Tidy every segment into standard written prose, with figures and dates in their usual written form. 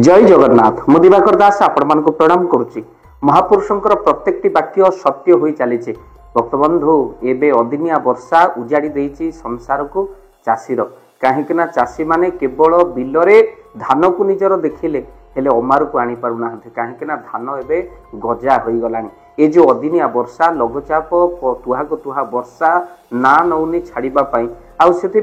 जय जगन्नाथ मु दिवाकर दास आपण को प्रणाम करुच्ची। महापुरुषंकर प्रत्येकटी वाक्य सत्य हो चली। भक्तबंधु एबे अदिनिया वर्षा उजाड़ी देइछि संसार को चाषीर कहीं चाषी माने केवल बिलरे धान को निजर देखिले हेले अमार को आनी पारु नाहंते कहीं धान एबे गजा हो गलानी। ए जो अदिनिया वर्षा लघुचाप तुहा को तुहा वर्षा ना नौनी छाड़िबा पई आउ सेति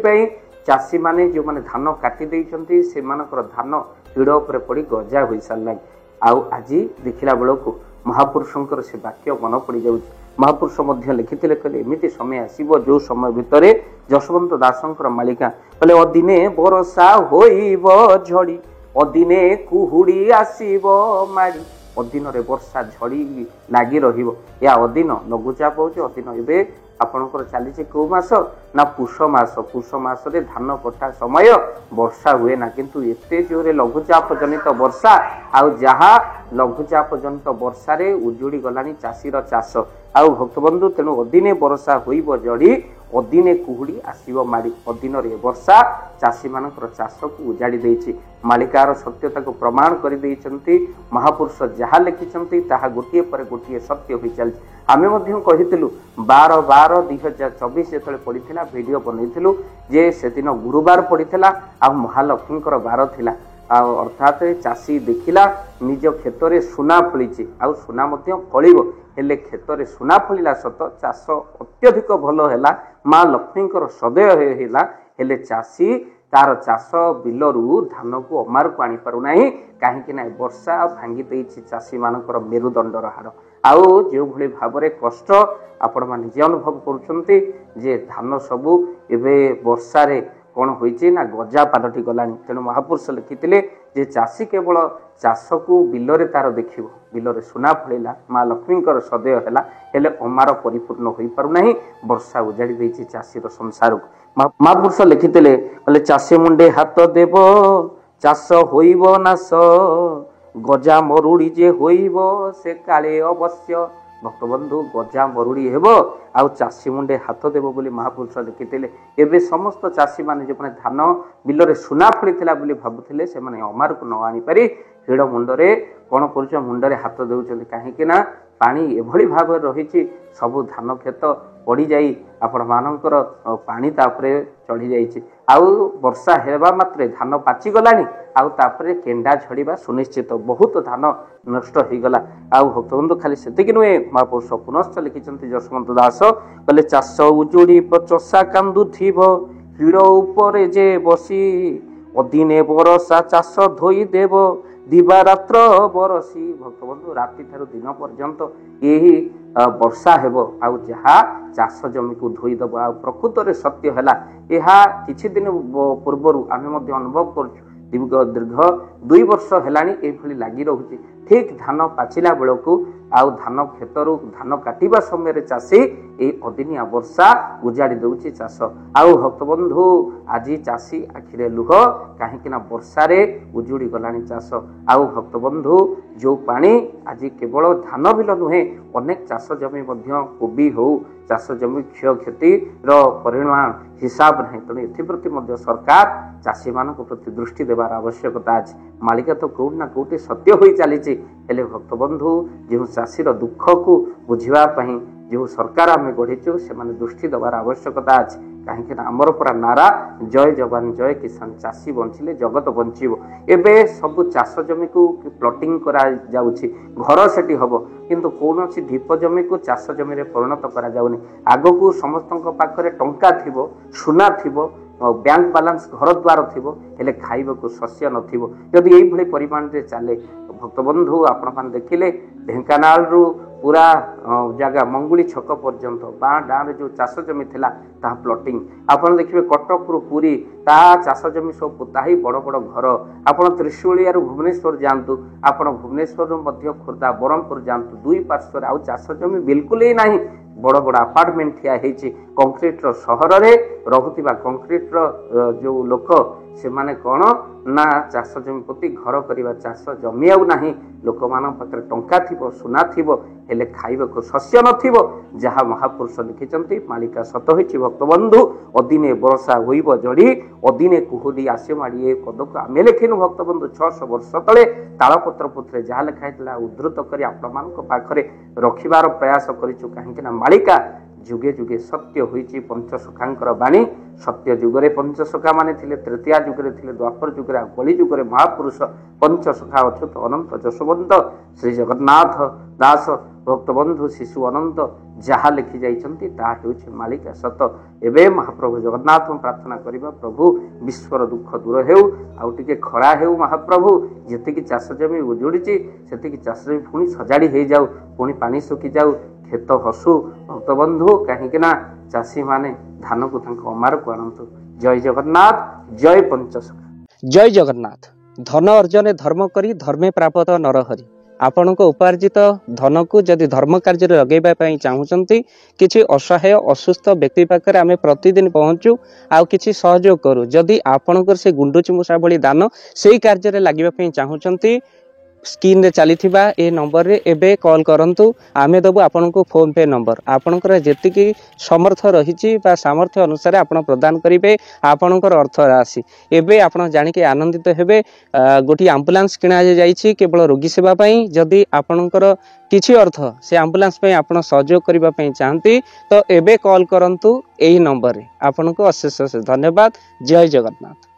चाषी माने जो माने धान काटी देइछंती से मानकर धान हिड़ उपर पड़ी गजा हो सारा। आउ आज देखला बेलू महापुरुषंकर से वाक्य मन पड़ जाऊँ। महापुरुष मध्य लिखिते कहले एमिति समय आसीबो जो समय भितर जशवंत दासंकर मालिका कहले अदिने बरसा होइबो झड़ी अदिने कुहुड़ी आसीबो माड़ी। अदिन रे वर्षा झड़ी लागी रहिबो या अदिन लघुचाप होचे। अदिन एबे आपणकर चली कौ मास ना पुष मास। पुष मास रे धान कटा समय वर्षा हुए ना किंतु एते जोरे लघुचाप जनित वर्षा आउ जहा लघुचाप जनित वर्षा रे उजुड़ी गलानी चाषीर चाष। आउ भक्तबंधु तेणु अदिने वर्षा होइबो जड़ी अदिने कुहुड़ी आसीबो माड़ी। अदिन रे वर्षा चाषी मानकर चाष को उजाड़ी देइछि। मालिकार सत्यता को प्रमाण कर देइछंती। महापुरुष जहा लिखिछंती ताहा गोटिए पर गोटिए सत्य होई चल। आमे मध्यम कहितलु 12/12/2024 जेतले पड़िथिला वीडियो बनैथिलु जे सेदिन गुरुवार पड़िथिला आ महालक्ष्मीकर बार थिला। अर्थात चाषी देखिला निज क्षेत्र में सुना फली आउ सुना फलिबो हेले क्षेत्र में सुना फलिला सत चाष अत्यधिक भल हैला माँ लक्ष्मीकर सदय हैला हेले चाषी तार चाष बिलरू धान को अमार को आनी पारु नाही कहीं ना वर्षा भांगी देइछि चाषी मानकर मेरुदंडर हाड़। आउ जो भली भाबरे कष्ट आपण माने जे अनुभव करुछंती जे धान सबु एबे वर्षा रे कौन होइछि ना गजा पालटी गलानी। तेणु महापुरुष लिखिथिले जे चाषी केवल चाष को बिलरे तार देखिबो बिलरे सुना फलिला माँ लक्ष्मीकर सदय हैला हेले अमार परिपूर्ण होई पारु नाही वर्षा उजाड़ी देइछि चाषीर संसार को। महापुरुष लिखिथिले कहले चाषी मुंडे हाथ देव चाष होइबो नाश गजा मरुड़ी जे होइबो से काले अवश्य। भक्तबंधु गजा मरुड़ी हेबो आउ चाषी मुंडे हाथ देव बोली महापुरुष लिखिथिले। एबे समस्त चाषी माने जो धान बिलरे सुना फलिथिला बोली भाबुथिले से माने अमार को न आनी पारी हिड़ मुंडरे कौन कर मुंडरे हाथ देउछंती कहीं ना पानी एभली भाव रही सबु धान खेत पड़ी जाई आपण मानकर पानी तापरे चढ़ी जाइछि। आउ वर्षा हेबा मात्रे धान पाची गलानी आउ तापरे केंडा झड़ीबा सुनिश्चित बहुत धान नष्ट हो गला। आउ भक्तबंधु खाली सेतिक नुहे महापुरुष पुनश्च लिखिछंती जशवंत दास कहले चाष उजुड़ी चषा कांदु थिबो हिड़ उपरे जे बसी अदिने बरसा चाष धोई देव दिवा रात्र बरसी। भक्तबंधु राति ठारू दिन पर्यंत यही वर्षा हेब आउ जहा चाष जमी को धोई दब। आ प्रकृत रे सत्य हैला एहा किछि दिन पूर्वरु आमे मध्ये अनुभव करछु दीर्घ 2 वर्ष हेलानी एभली लागी रहुछि। ठीक धान पाचिला बेलू आउ धान खेतरु धान काटिबा समय चाषी ए अदिनिया वर्षा उजाड़ी देउछि चाष। आउ भक्तबंधु आज चाषी आखिरे लुह कहीं वर्षा रे उजुड़ी गलानी चाष। आउ भक्तबंधु जो पानी आज केवल धान बिल नुहे अनेक चाष जमी मध्य कोबी हो चाष जमी क्षय क्षति परिमाण हिसाब नहीं। तेणु एप्रति सरकार चाषी मान प्रति दृष्टि देवार आवश्यकता आज। मालिका तो कौट ना कौटी सत्य हो चली हेले भक्तबंधु जो चाषीर दुख को बुझापी जो सरकार आम गढ़ीचु से दृष्टि देवार आवश्यकता आज। कहीं आमर पूरा नारा जय जवान जय किसान चाषी बंचिले जगत बंचिबो। एबे सब चाष जमी को प्लॉटिंग करा जाउछि घर सेठी हबो किंतु कोनोसी ढीप जमी को चाष जमी रे परिणत करा जाउनी। आगो को समस्तक पाखरे टंका थिबो सुना थिबो बैंक बालांस घर द्वार थिबो हेले खाइबा को शस्य नथिबो। यदि एई भली परिमाण रे चाले भक्तबंधु आपण मान देखिले ढेंकानाल रु पूरा जगह मंगुली छक पर्यंत बाँ डाँ रे जो चाष जमी थिला ता प्लॉटिंग आपण देखिबे कटक रु पुरी ता चाष जमी सब पोताही बड़ बड़ घर। आपण त्रिशूलिया रु भुवनेश्वर जानतु आपण भुवनेश्वर रु मध्य खुर्दा बरमपुर जानतु दुई पार्श्वर आउ चाष जमी बिल्कुल ही नाही बड़ बड़ अपार्टमेंट ठिया हेछि कंक्रीट रो सहर रे रहुतिबा कंक्रीट रो जो लोक से माने कौन ना चाष जमी प्रति घर करवा चाष जमी आउ नाही लोक मान पाखरे टंका थिबो सुना थिबो हेले खाइबा को शस्य नथिबो जहा महापुरुष लिखिचंती मालिका सत होइछि। भक्तबंधु अदिने वर्षा होइब जड़ी अदिने कुहुडी आसे माड़ी ए पदक आमे लेखिनु भक्तबंधु 600 वर्ष तले तालपत्र पुत्रे जहा लिखाइतला उद्धृत करी आपण मानक पाखरे रखिबार प्रयास करिछु काहेकि ना मालिका जुगे जुगे सत्य होइछि पंचसखांकर बाणी सत्य जुगरे पंचसखा माने थिले तृतीया जुगरे थिले द्वापर जुगरे कली जुगरे महापुरुष पंचसखा अच्युत अनंत जशवंत श्री जगन्नाथ दास भक्तबंधु शिशु अनंत जहा लिखि जाइछन्ति ता हेउछि मालिका सत एबे महाप्रभु जगन्नाथ प्रार्थना करिबा प्रभु विश्वर दुख दूर हेउ आउ टिके खरा हेउ महाप्रभु जेते कि चाष जमी उजुड़िछि सेते कि चाष जमी पुणी सजाड़ी हे जाउ पुणी पानी सुखी जाउ खेत हसु भक्तबंधु कहीं चाषी माने धान को अमार को आनंतु जय जगन्नाथ जय पंचसखा जय जगन्नाथ। धन अर्जन धर्म करी धर्मे प्राप्त नरहरि आपण को उपार्जित धन को जदि धर्म कार्य लगे चाहूँगी किसी असहाय असुस्थ व्यक्ति पाखे आम प्रतिदिन पहुँचू आउ किसी सहयोग करूँ जदि आपणकर से गुंडुची मूषा भली दान से कार्य लगे चाहूँगी स्क्रीन रे चली ए नंबर रे एबे कॉल करंतु आमे दबु आपन को फोन पे नंबर आपनकर जेतिकी समर्थ रहिछि बा सामर्थ्य अनुसार आपण प्रदान करिवे आपनकर अर्थ राशि एबे आपण जानि के आनंदित हेबे। गोटी एम्बुलेंस किना जाइछि केवल रोगी सेवा पई जदि आपनकर किछि अर्थ से एम्बुलेंस पई आपण सहयोग करिबा पई चाहंती तो एबे कॉल करंतु एही नंबर रे आपन को अशेष धन्यवाद। जय जगन्नाथ।